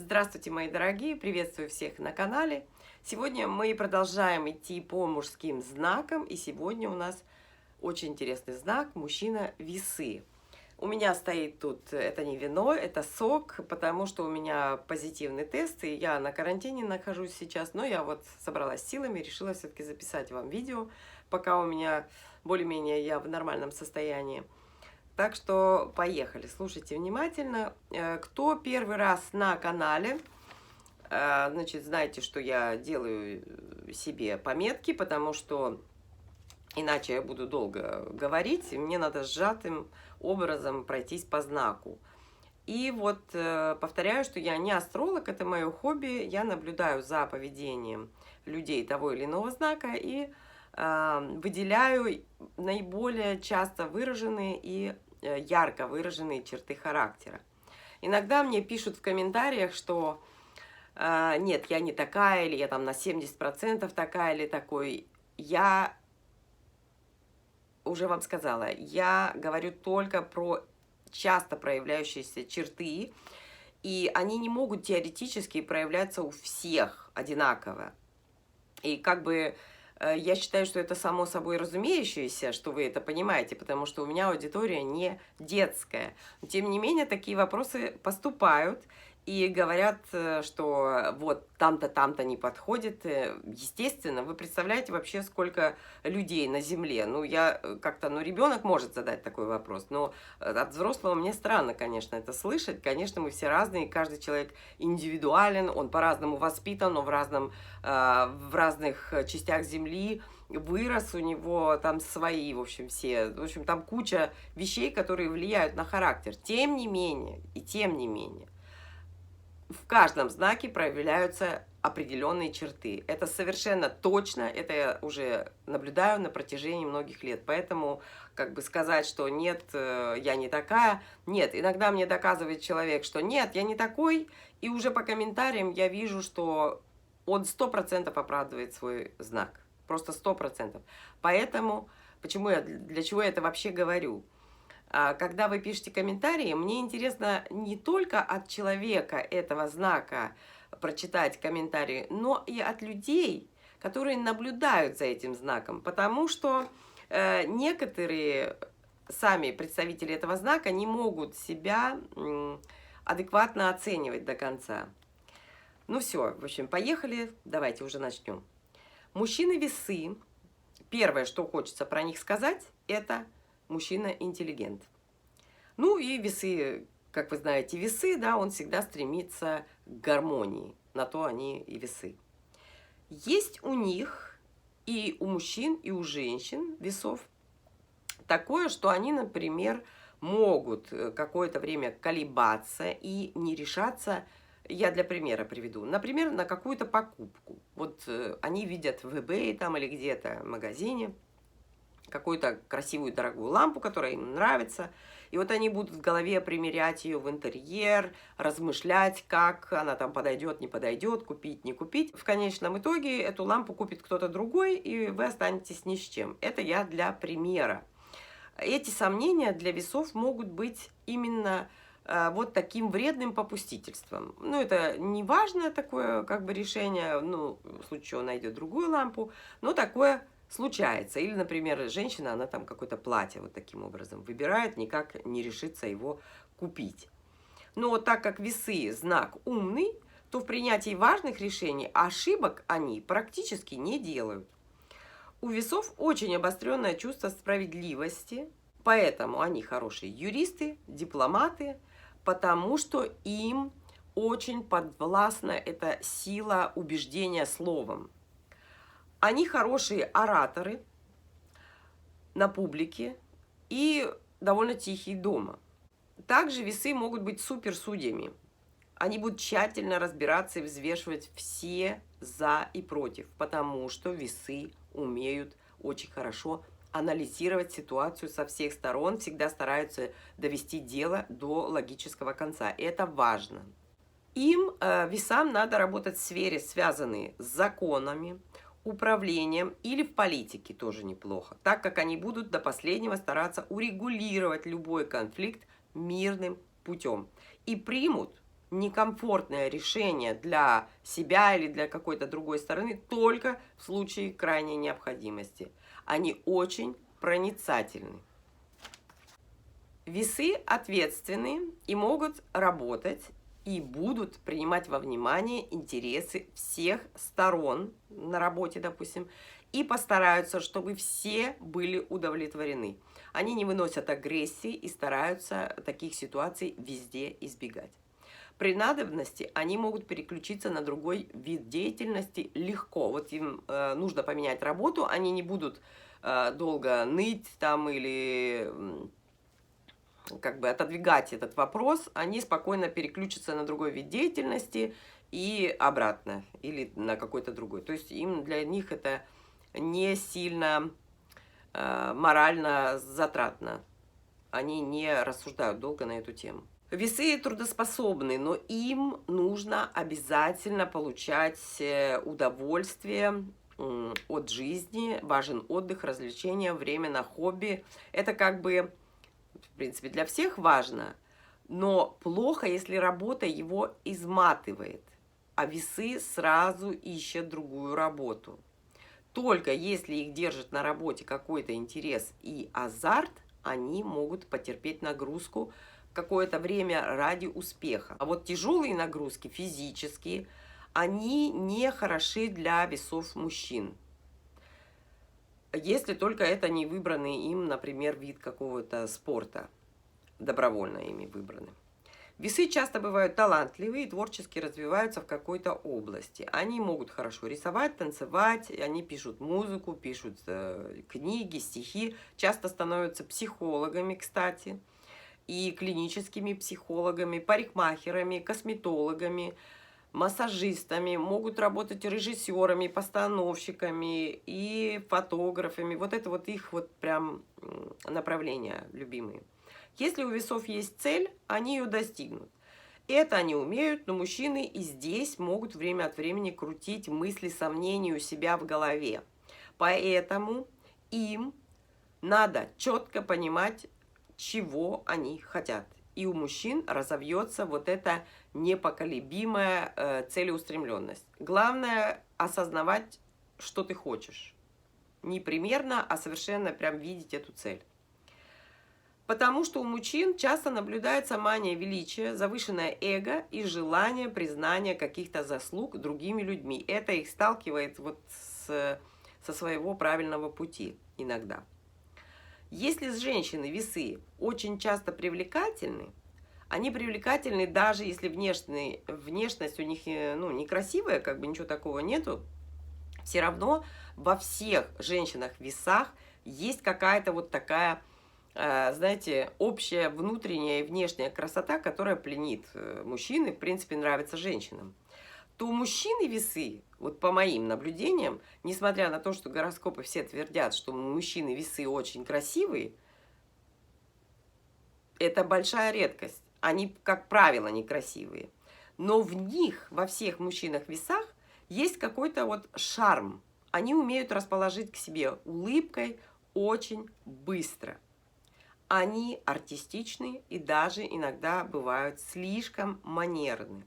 Здравствуйте, мои дорогие! Приветствую всех на канале. Сегодня мы продолжаем идти по мужским знакам, и сегодня у нас очень интересный знак – мужчина-весы. У меня стоит тут, это не вино, это сок, потому что у меня позитивный тест, и я на карантине нахожусь сейчас, но я вот собралась силами, решила все-таки записать вам видео, пока у меня более-менее я в нормальном состоянии. Так что поехали, слушайте внимательно. Кто первый раз на канале, значит, знаете, что я делаю себе пометки, потому что иначе я буду долго говорить, и мне надо сжатым образом пройтись по знаку. И вот повторяю, что я не астролог, это мое хобби, я наблюдаю за поведением людей того или иного знака и выделяю наиболее часто выраженные и ярко выраженные черты характера. Иногда мне пишут в комментариях, что нет, я не такая, или я там на 70% такая или такой. Я уже вам сказала, я говорю только про часто проявляющиеся черты, и они не могут теоретически проявляться у всех одинаково. И как бы я считаю, что это само собой разумеющееся, что вы это понимаете, потому что у меня аудитория не детская. Но, тем не менее, такие вопросы поступают и говорят, что вот там-то не подходит. Естественно, вы представляете вообще, сколько людей на Земле. Ну, я как-то, ну, ребенок может задать такой вопрос, но от взрослого мне странно, конечно, это слышать. Конечно, мы все разные, каждый человек индивидуален, он по-разному воспитан, он в разных частях Земли вырос, у него там свои, в общем, там куча вещей, которые влияют на характер. Тем не менее, в каждом знаке проявляются определенные черты. Это совершенно точно, это я уже наблюдаю на протяжении многих лет. Поэтому, как бы сказать, что нет, я не такая, нет. Иногда мне доказывает человек, что нет, я не такой, и уже по комментариям я вижу, что он 100% оправдывает свой знак. Просто 100%. Поэтому, для чего я это вообще говорю? Когда вы пишете комментарии, мне интересно не только от человека этого знака прочитать комментарии, но и от людей, которые наблюдают за этим знаком. Потому что некоторые сами представители этого знака не могут себя адекватно оценивать до конца. Ну все, в общем, поехали, давайте уже начнем. Мужчины-весы, первое, что хочется про них сказать, это мужчина-интеллигент. Ну и весы, как вы знаете, весы, да, он всегда стремится к гармонии, на то они и весы. Есть у них и у мужчин, и у женщин весов такое, что они, например, могут какое-то время колебаться и не решаться. Я для примера приведу. Например, на какую-то покупку. Вот они видят в eBay там или где-то в магазине какую-то красивую дорогую лампу, которая им нравится. И вот они будут в голове примерять ее в интерьер, размышлять, как она там подойдет, не подойдет, купить, не купить. В конечном итоге эту лампу купит кто-то другой, и вы останетесь ни с чем. Это я для примера. Эти сомнения для весов могут быть именно вот таким вредным попустительством. Ну, это не важное такое как бы решение, ну, в случае чего найдет другую лампу, но такое случается. Или, например, женщина, она там какое-то платье вот таким образом выбирает, никак не решится его купить. Но так как весы знак умный, то в принятии важных решений ошибок они практически не делают. У весов очень обостренное чувство справедливости, поэтому они хорошие юристы, дипломаты, потому что им очень подвластна эта сила убеждения словом. Они хорошие ораторы на публике и довольно тихие дома. Также весы могут быть суперсудьями. Они будут тщательно разбираться и взвешивать все за и против, потому что весы умеют очень хорошо анализировать ситуацию со всех сторон, всегда стараются довести дело до логического конца. Это важно. Им, весам, надо работать в сфере, связанной с законами, управлением или в политике, тоже неплохо, так как они будут до последнего стараться урегулировать любой конфликт мирным путем и примут некомфортное решение для себя или для какой-то другой стороны только в случае крайней необходимости. Они очень проницательны. Весы ответственны и могут работать и будут принимать во внимание интересы всех сторон на работе, допустим, и постараются, чтобы все были удовлетворены. Они не выносят агрессии и стараются таких ситуаций везде избегать. При надобности они могут переключиться на другой вид деятельности легко. Вот им нужно поменять работу, они не будут долго ныть там или как бы отодвигать этот вопрос, они спокойно переключатся на другой вид деятельности и обратно, или на какой-то другой. То есть для них это не сильно морально затратно. Они не рассуждают долго на эту тему. Весы трудоспособны, но им нужно обязательно получать удовольствие от жизни, важен отдых, развлечения, время на хобби. Это как бы, в принципе, для всех важно, но плохо, если работа его изматывает, а весы сразу ищут другую работу. Только если их держит на работе какой-то интерес и азарт, они могут потерпеть нагрузку какое-то время ради успеха. А вот тяжелые нагрузки, физические, они не хороши для весов мужчин. Если только это не выбранный им, например, вид какого-то спорта, добровольно ими выбраны. Весы часто бывают талантливые и творчески развиваются в какой-то области. Они могут хорошо рисовать, танцевать, они пишут музыку, пишут книги, стихи, часто становятся психологами, кстати, и клиническими психологами, парикмахерами, косметологами, массажистами, могут работать режиссерами, постановщиками и фотографами. Вот это вот их вот прям направления любимые. Если у весов есть цель, они ее достигнут. Это они умеют, но мужчины и здесь могут время от времени крутить мысли, сомнения у себя в голове. Поэтому им надо четко понимать, чего они хотят. И у мужчин разовьется вот эта непоколебимая целеустремленность. Главное осознавать, что ты хочешь. Не примерно, а совершенно прям видеть эту цель. Потому что у мужчин часто наблюдается мания величия, завышенное эго и желание признания каких-то заслуг другими людьми. Это их сталкивает вот со своего правильного пути иногда. Если женщины весы очень часто привлекательны, они привлекательны даже если внешность у них некрасивая, как бы ничего такого нету, все равно во всех женщинах-весах есть какая-то вот такая, знаете, общая внутренняя и внешняя красота, которая пленит мужчин и, в принципе, нравится женщинам. То мужчины-весы, вот по моим наблюдениям, несмотря на то, что гороскопы все твердят, что мужчины-весы очень красивые, это большая редкость. Они, как правило, некрасивые. Но в них, во всех мужчинах-весах, есть какой-то вот шарм. Они умеют расположить к себе улыбкой очень быстро. Они артистичны и даже иногда бывают слишком манерны.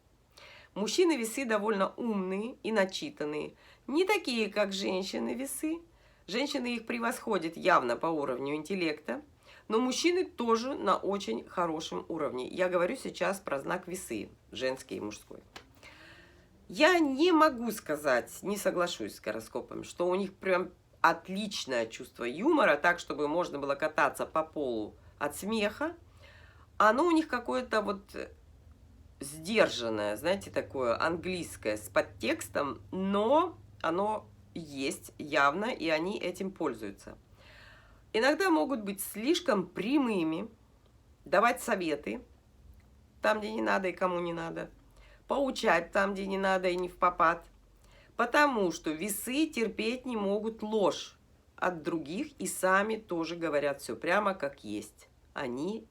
Мужчины-весы довольно умные и начитанные, не такие, как женщины-весы. Женщины их превосходят явно по уровню интеллекта, но мужчины тоже на очень хорошем уровне. Я говорю сейчас про знак весы, женский и мужской. Я не могу сказать, не соглашусь с гороскопом, что у них прям отличное чувство юмора, так, чтобы можно было кататься по полу от смеха. Оно у них какое-то вот сдержанное, знаете, такое английское с подтекстом, но оно есть явно, и они этим пользуются. Иногда могут быть слишком прямыми, давать советы там, где не надо и кому не надо, поучать там, где не надо и не впопад, потому что весы терпеть не могут ложь от других и сами тоже говорят все прямо как есть. Они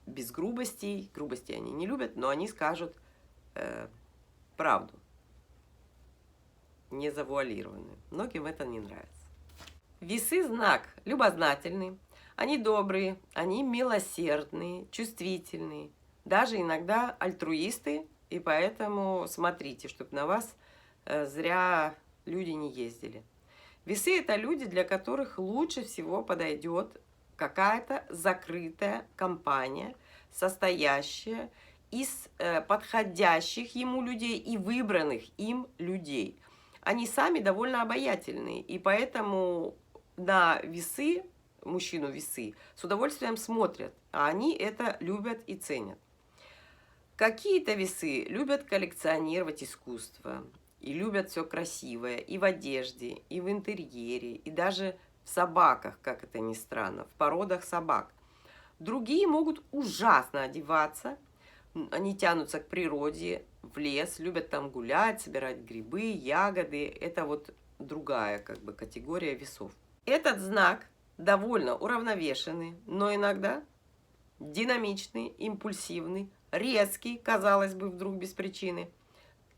без грубостей, грубости они не любят, но они скажут правду, не завуалированную. Многим это не нравится. Весы знак любознательный, они добрые, они милосердные, чувствительные, даже иногда альтруисты, и поэтому смотрите, чтобы на вас зря люди не ездили. Весы – это люди, для которых лучше всего подойдет какая-то закрытая компания, состоящая из подходящих ему людей и выбранных им людей. Они сами довольно обаятельные, и поэтому на весы, мужчину весы, с удовольствием смотрят, а они это любят и ценят. Какие-то весы любят коллекционировать искусство, и любят все красивое и в одежде, и в интерьере, и даже в собаках, как это ни странно, в породах собак. Другие могут ужасно одеваться, они тянутся к природе, в лес, любят там гулять, собирать грибы, ягоды. Это вот другая как бы категория весов. Этот знак довольно уравновешенный, но иногда динамичный, импульсивный, резкий, казалось бы, вдруг без причины.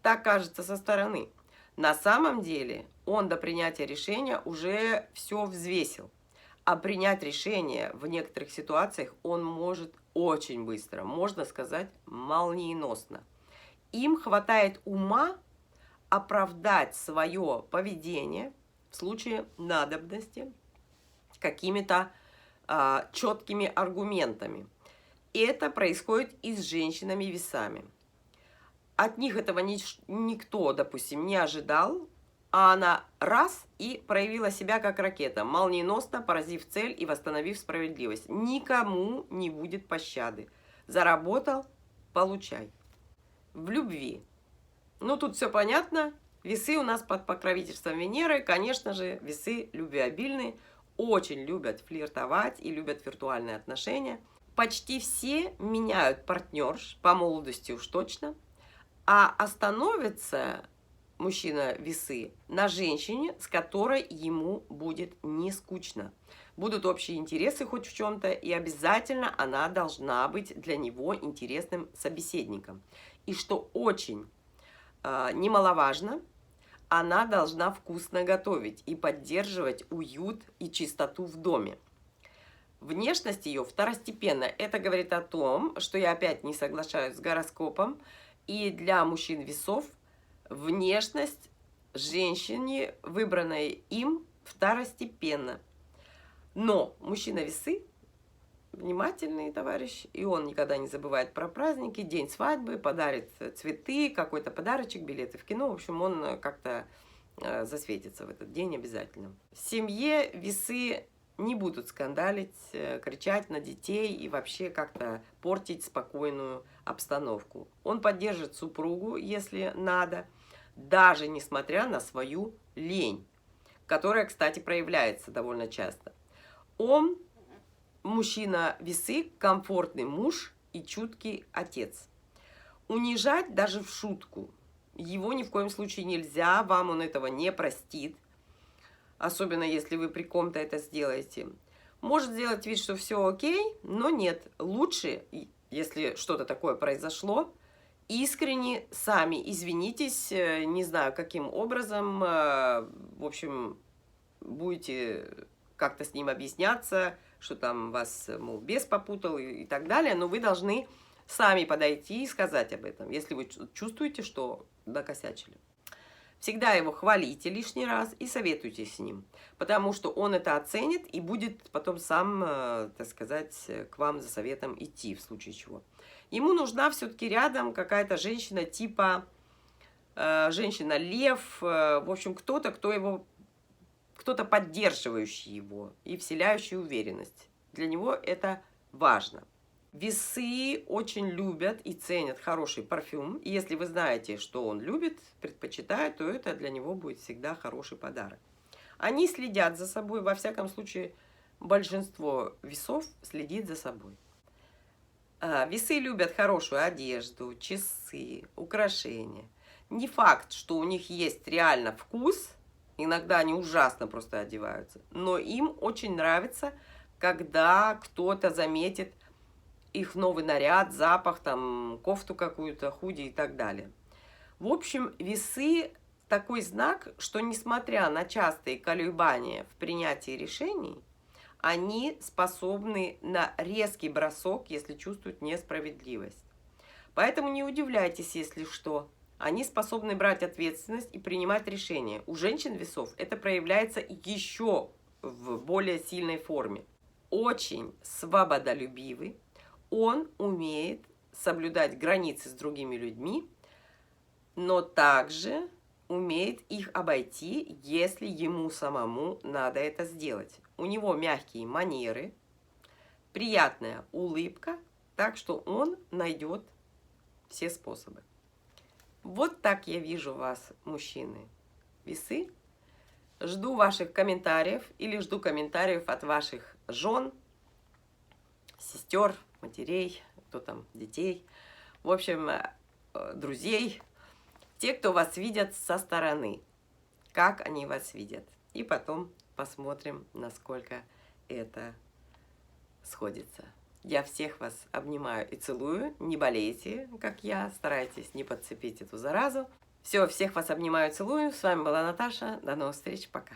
Так кажется со стороны. На самом деле он до принятия решения уже все взвесил. А принять решение в некоторых ситуациях он может очень быстро, можно сказать, молниеносно. Им хватает ума оправдать свое поведение в случае надобности какими-то четкими аргументами. И это происходит и с женщинами-весами. От них этого никто, допустим, не ожидал, а она раз и проявила себя как ракета, молниеносно поразив цель и восстановив справедливость. Никому не будет пощады. Заработал – получай. В любви. Ну, тут все понятно. Весы у нас под покровительством Венеры. Конечно же, весы любвеобильные, очень любят флиртовать и любят виртуальные отношения. Почти все меняют партнерш, по молодости уж точно. А остановится мужчина-весы на женщине, с которой ему будет не скучно. Будут общие интересы хоть в чем-то, и обязательно она должна быть для него интересным собеседником. И что очень немаловажно, она должна вкусно готовить и поддерживать уют и чистоту в доме. Внешность ее второстепенна. Это говорит о том, что я опять не соглашаюсь с гороскопом. И для мужчин-весов внешность женщине, выбранной им, второстепенна. Но мужчина-весы внимательный товарищ, и он никогда не забывает про праздники, день свадьбы, подарит цветы, какой-то подарочек, билеты в кино. В общем, он как-то засветится в этот день обязательно. В семье весы не будут скандалить, кричать на детей и вообще как-то портить спокойную обстановку. Он поддержит супругу, если надо, даже несмотря на свою лень, которая, кстати, проявляется довольно часто. Он, мужчина-весы, комфортный муж и чуткий отец. Унижать даже в шутку его ни в коем случае нельзя, вам он этого не простит. Особенно, если вы при ком-то это сделаете. Может сделать вид, что все окей, но нет. Лучше, если что-то такое произошло, искренне сами извинитесь, не знаю, каким образом, в общем, будете как-то с ним объясняться, что там вас, мол, бес попутал и так далее, но вы должны сами подойти и сказать об этом, если вы чувствуете, что накосячили. Всегда его хвалите лишний раз и советуйтесь с ним, потому что он это оценит и будет потом сам, так сказать, к вам за советом идти, в случае чего. Ему нужна все-таки рядом какая-то женщина типа женщина-лев, в общем, кто-то поддерживающий его и вселяющий уверенность. Для него это важно. Весы очень любят и ценят хороший парфюм. И если вы знаете, что он любит, предпочитает, то это для него будет всегда хороший подарок. Они следят за собой. Во всяком случае, большинство весов следит за собой. Весы любят хорошую одежду, часы, украшения. Не факт, что у них есть реально вкус. Иногда они ужасно просто одеваются. Но им очень нравится, когда кто-то заметит их новый наряд, запах, там, кофту какую-то, худи и так далее. В общем, весы такой знак, что несмотря на частые колебания в принятии решений, они способны на резкий бросок, если чувствуют несправедливость. Поэтому не удивляйтесь, если что. Они способны брать ответственность и принимать решения. У женщин весов это проявляется еще в более сильной форме. Очень свободолюбивый, он умеет соблюдать границы с другими людьми, но также умеет их обойти, если ему самому надо это сделать. У него мягкие манеры, приятная улыбка, так что он найдет все способы. Вот так я вижу вас, мужчины. Весы. Жду ваших комментариев или жду комментариев от ваших жен, сестер, матерей, кто там, детей, в общем, друзей, те, кто вас видят со стороны, как они вас видят. И потом посмотрим, насколько это сходится. Я всех вас обнимаю и целую. Не болейте, как я. Старайтесь не подцепить эту заразу. Все, всех вас обнимаю и целую. С вами была Наташа. До новых встреч. Пока.